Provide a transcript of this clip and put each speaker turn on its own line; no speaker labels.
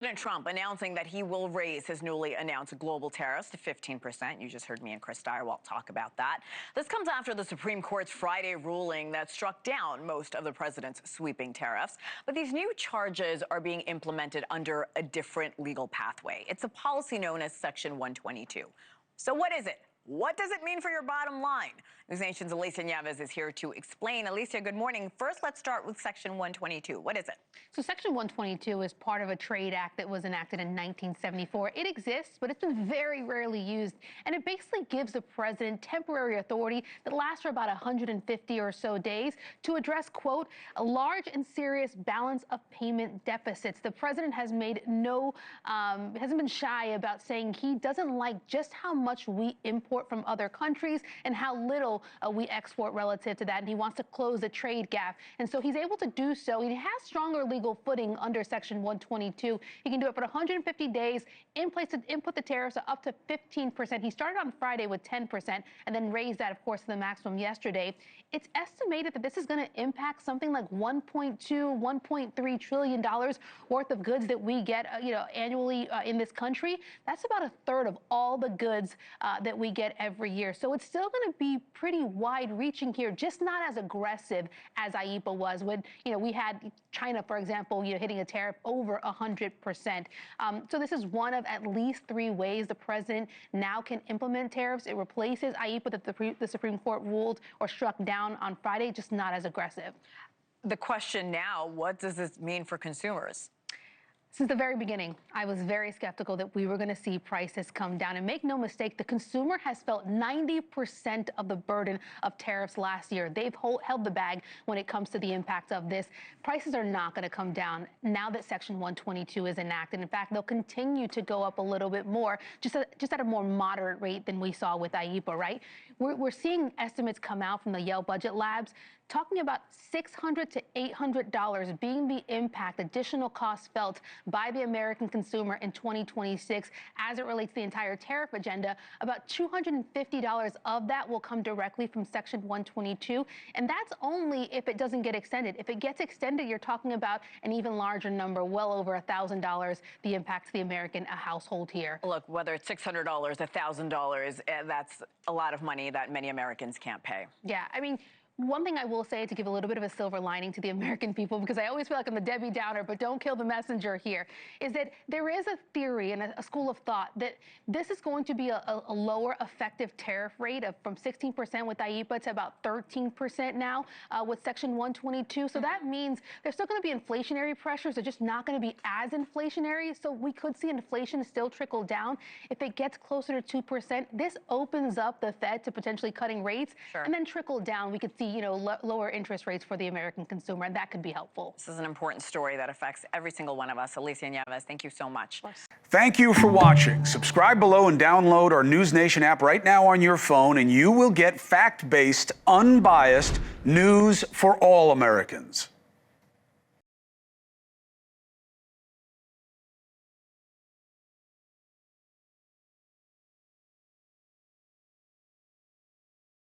President Trump announcing that he will raise his newly announced global tariffs to 15%. You just heard me and Chris Direwalt talk about that. This comes after the Supreme Court's Friday ruling that struck down most of the president's sweeping tariffs. But these new charges are being implemented under a different legal pathway. It's a policy known as Section 122. So what is it? What does it mean for your bottom line? NewsNation's Alicia Nieves is here to explain. Alicia, good morning. First, let's start with Section 122. What is it?
So Section 122 is part of a trade act that was enacted in 1974. It exists, but it's been very rarely used. And it basically gives the president temporary authority that lasts for about 150 or so days to address, quote, a large and serious balance of payment deficits. The president has made hasn't been shy about saying he doesn't like just how much we import from other countries and how little we export relative to that. And he wants to close the trade gap. And so he's able to do so. He has stronger legal footing under Section 122. He can do it for 150 days, in place to input the tariffs up to 15%. He started on Friday with 10% and then raised that, of course, to the maximum yesterday. It's estimated that this is going to impact something like $1.2, $1.3 trillion worth of goods that we get, annually in this country. That's about a third of all the goods that we get every year. So it's still going to be pretty wide-reaching here, just not as aggressive as IEEPA was when, we had China, for example, hitting a tariff over 100%. So this is one of at least 3 ways the president now can implement tariffs. It replaces IEEPA that the Supreme Court ruled or struck down on Friday, just not as aggressive.
The question now, what does this mean for consumers?
Since the very beginning, I was very skeptical that we were going to see prices come down. And make no mistake, the consumer has felt 90% of the burden of tariffs last year. They've held the bag when it comes to the impact of this. Prices are not going to come down now that Section 122 is enacted. In fact, they'll continue to go up a little bit more, just at a more moderate rate than we saw with IEEPA, right? We're seeing estimates come out from the Yale Budget Labs talking about $600 to $800 being the impact, additional costs felt by the American consumer in 2026 as it relates to the entire tariff agenda. About $250 of that will come directly from Section 122, and that's only if it doesn't get extended. If it gets extended, you're talking about an even larger number, well over $1,000, the impact to the American household here.
Look, whether it's $600, $1,000, that's a lot of money that many Americans can't pay.
Yeah, I mean, one thing I will say to give a little bit of a silver lining to the American people, because I always feel like I'm the Debbie Downer, but don't kill the messenger here, is that there is a theory and a school of thought that this is going to be a lower effective tariff rate from 16% with IEEPA to about 13% now with Section 122. So that means there's still going to be inflationary pressures. They're just not going to be as inflationary. So we could see inflation still trickle down. If it gets closer to 2%, this opens up the Fed to potentially cutting rates.
Sure.
And then trickle down. We could see lower interest rates for the American consumer, and that could be helpful.
This is an important story that affects every single one of us. Alicia Nieves, thank you so much.
Thank you for watching. Subscribe below and download our NewsNation app right now on your phone, and you will get fact-based, unbiased news for all Americans.